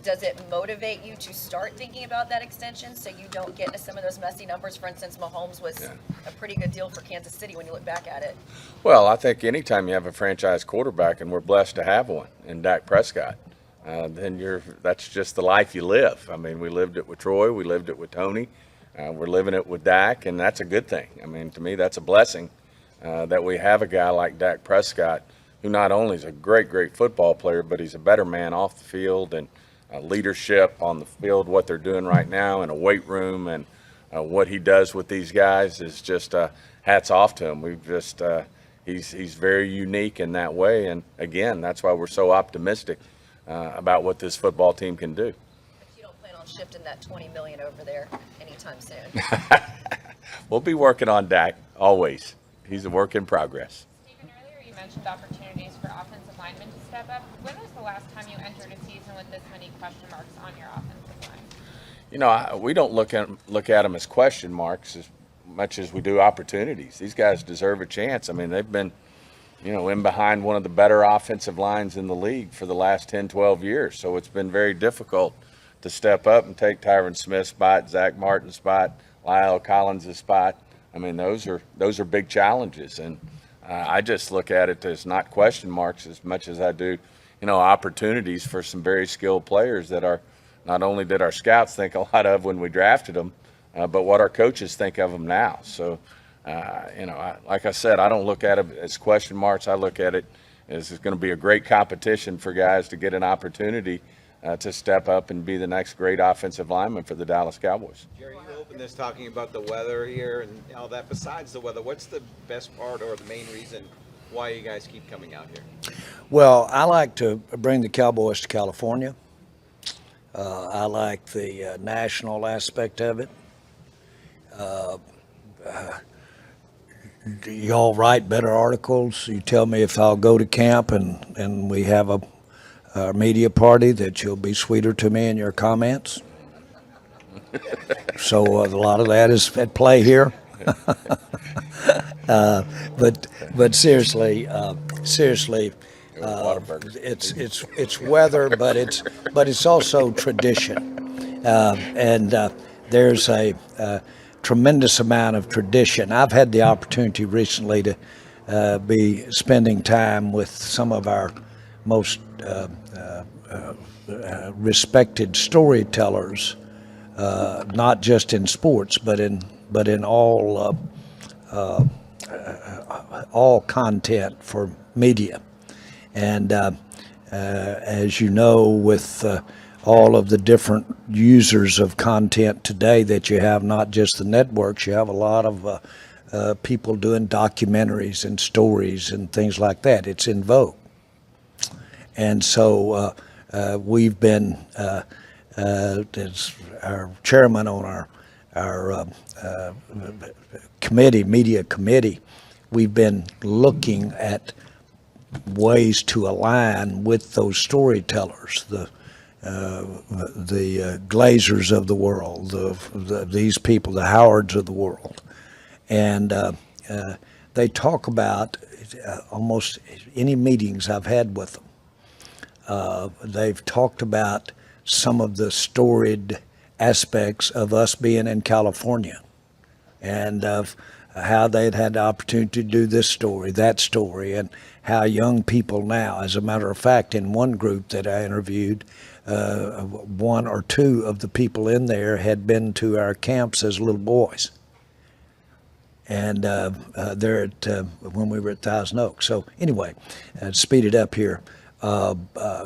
Does it motivate you to start thinking about that extension so you don't get into some of those messy numbers? For instance, Mahomes was a pretty good deal for Kansas City when you look back at it. Well, I think anytime you have a franchise quarterback, and we're blessed to have one in Dak Prescott, then that's just the life you live. I mean, we lived it with Troy, we lived it with Tony. We're living it with Dak, and that's a good thing. I mean, to me, that's a blessing that we have a guy like Dak Prescott, who not only is a great, great football player, but he's a better man off the field, and leadership on the field, what they're doing right now in a weight room, and what he does with these guys is just hats off to him. We've just he's very unique in that way, and again, that's why we're so optimistic about what this football team can do. Shifting that 20 million over there anytime soon. We'll be working on Dak always. He's a work in progress. Stephen, earlier you mentioned opportunities for offensive linemen to step up. When was the last time you entered a season with this many question marks on your offensive line? We don't look at them as question marks as much as we do opportunities. These guys deserve a chance. I mean, they've been, in behind one of the better offensive lines in the league for the last 10, 12 years. So it's been very difficult to step up and take Tyron Smith's spot, Zach Martin's spot, Lyle Collins' spot. I mean, those are big challenges, and I just look at it as not question marks as much as I do, opportunities for some very skilled players that are not only did our scouts think a lot of when we drafted them, but what our coaches think of them now. So, like I said, I don't look at it as question marks. I look at it as it's going to be a great competition for guys to get an opportunity to step up and be the next great offensive lineman for the Dallas Cowboys. Jerry, you opened this talking about the weather here and all that. Besides the weather, what's the best part or the main reason why you guys keep coming out here? Well, I like to bring the Cowboys to California. I like the national aspect of it. Y'all write better articles. You tell me if I'll go to camp and we have a media party that you'll be sweeter to me in your comments. So a lot of that is at play here. But seriously, it's weather, but it's also tradition, and there's a tremendous amount of tradition. I've had the opportunity recently to be spending time with some of our most respected storytellers, not just in sports, but in all content for media. And as you know, with all of the different users of content today that you have, not just the networks, you have a lot of people doing documentaries and stories and things like that. It's in vogue. And so we've been, as our chairman on our committee, media committee, we've been looking at ways to align with those storytellers, the Glazers of the world, these people, the Howards of the world, and they talk about almost any meetings I've had with them. They've talked about some of the storied aspects of us being in California, and of how they'd had the opportunity to do this story, that story, and how young people now, as a matter of fact, in one group that I interviewed, one or two of the people in there had been to our camps as little boys. And they're at, when we were at Thousand Oaks. So anyway, to speed it up here,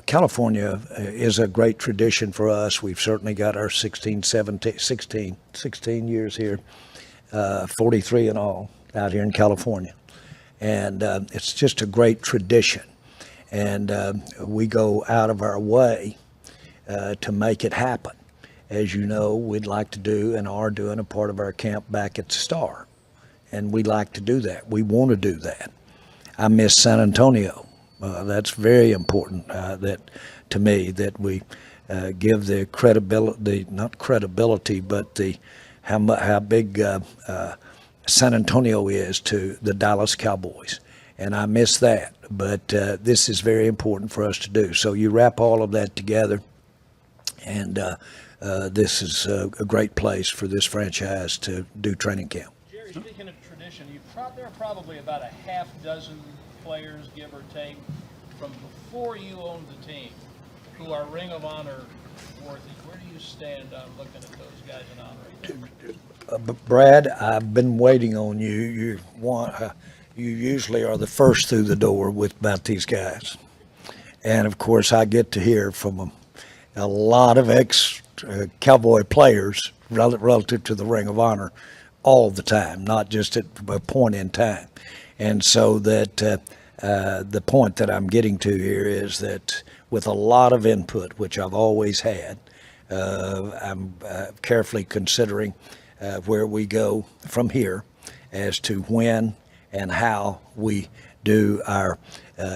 California is a great tradition for us. We've certainly got our 16 years here, 43 in all out here in California. And it's just a great tradition. And we go out of our way to make it happen. As you know, we'd like to do and are doing a part of our camp back at the Star. And we like to do that. We want to do that. I miss San Antonio. That's very important that to me, that we give the credibility, not credibility, but the how big San Antonio is to the Dallas Cowboys. And I miss that. But this is very important for us to do. So you wrap all of that together, and this is a great place for this franchise to do training camp. Jerry, speaking of tradition, there are probably about a half dozen players, give or take, from before you owned the team, who are Ring of Honor worthy. Where do you stand on looking at those guys and honoring them? Brad, I've been waiting on you. You usually are the first through the door with about these guys. And of course, I get to hear from a lot of ex-Cowboy players relative to the Ring of Honor all the time, not just at a point in time. And so that the point that I'm getting to here is that with a lot of input, which I've always had, I'm carefully considering where we go from here as to when and how we do our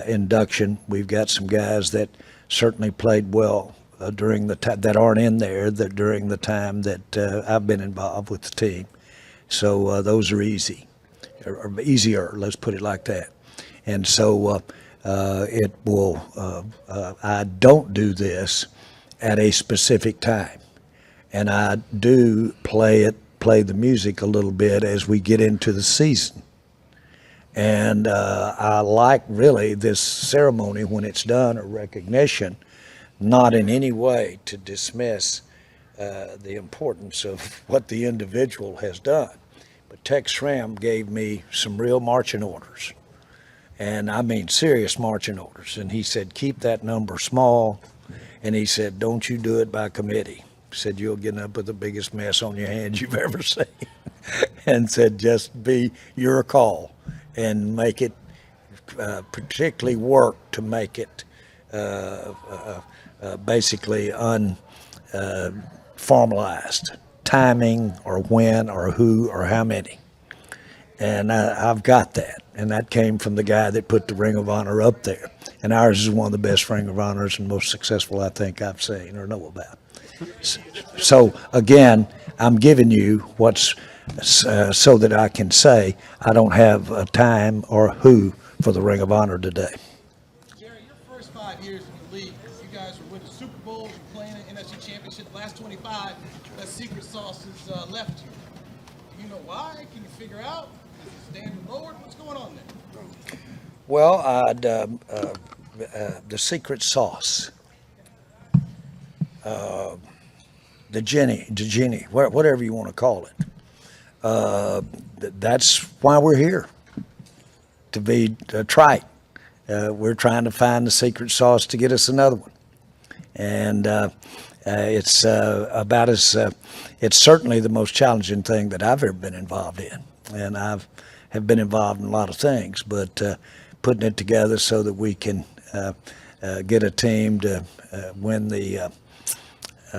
induction. We've got some guys that certainly played well during the time that aren't in there that during the time that I've been involved with the team. So those are easy, or easier, let's put it like that. And so it will, I don't do this at a specific time. And I do play the music a little bit as we get into the season. And I like really this ceremony when it's done, or recognition, not in any way to dismiss the importance of what the individual has done. But Tex Schramm gave me some real marching orders. And I mean serious marching orders. And he said, keep that number small And he said, don't you do it by committee. He said, you'll get up with the biggest mess on your hands you've ever seen. And said, just be your call and make it, particularly work to make it basically unformalized. Timing or when or who or how many. And I've got that. And that came from the guy that put the Ring of Honor up there. And ours is one of the best Ring of Honors and most successful I think I've seen or know about. So again, I'm giving you what's so that I can say I don't have a time or who for the Ring of Honor today. Jerry, your first 5 years in the league, you guys were winning Super Bowls, you're playing in NFC Championship. The last 25, that secret sauce has left you. Do you know why? Can you figure out? Is it standing lowered? What's going on there? Well, the secret sauce, the genie, whatever you want to call it. That's why we're here, to be trite. We're trying to find the secret sauce to get us another one. And it's about as, it's certainly the most challenging thing that I've ever been involved in. And have been involved in a lot of things, but putting it together so that we can get a team to win the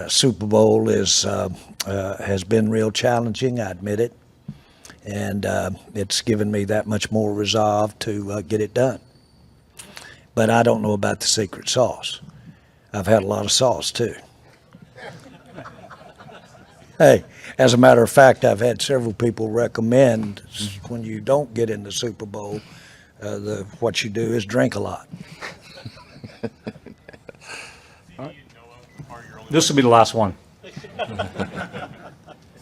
Super Bowl has been real challenging, I admit it. And it's given me that much more resolve to get it done. But I don't know about the secret sauce. I've had a lot of sauce too. Hey, as a matter of fact, I've had several people recommend when you don't get in the Super Bowl, what you do is drink a lot. This will be the last one.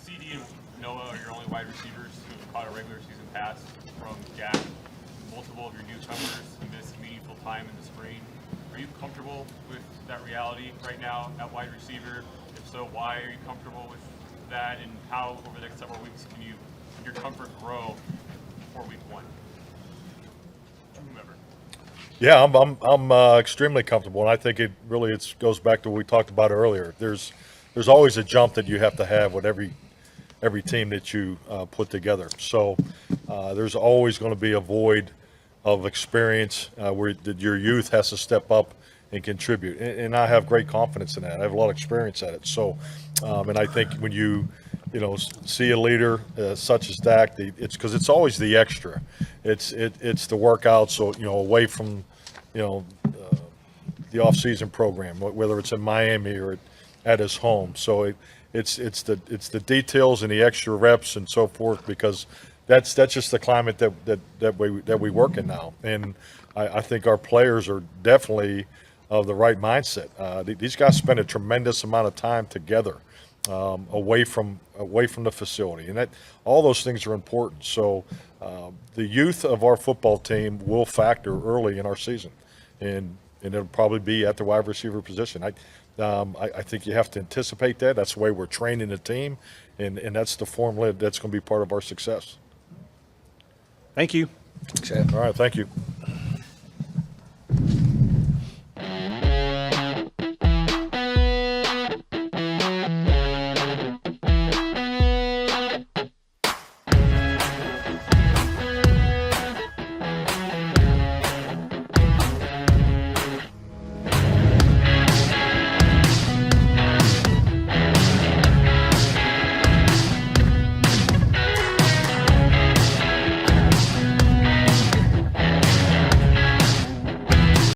CD and Noah are your only wide receivers who have caught a regular season pass from Jack. Multiple of your newcomers missed meaningful time in the spring. Are you comfortable with that reality right now at wide receiver? If so, why are you comfortable with that, and how over the next several weeks can your comfort grow before week 1? Whomever. Yeah, I'm extremely comfortable, and I think it really goes back to what we talked about earlier. There's always a jump that you have to have with every team that you put together. So there's always going to be a void of experience where your youth has to step up and contribute, and I have great confidence in that. I have a lot of experience at it. So, and I think when you see a leader such as Dak, it's because it's always the extra. It's the workout. So away from the off-season program, whether it's in Miami or at his home. So it's the details and the extra reps and so forth, because that's just the climate that we work in now. And I think our players are definitely of the right mindset. These guys spend a tremendous amount of time together, away from the facility, and that all those things are important. So the youth of our football team will factor early in our season, and it'll probably be at the wide receiver position. I think you have to anticipate that. That's the way we're training the team, and that's the formula that's going to be part of our success. Thank you. All right, thank you.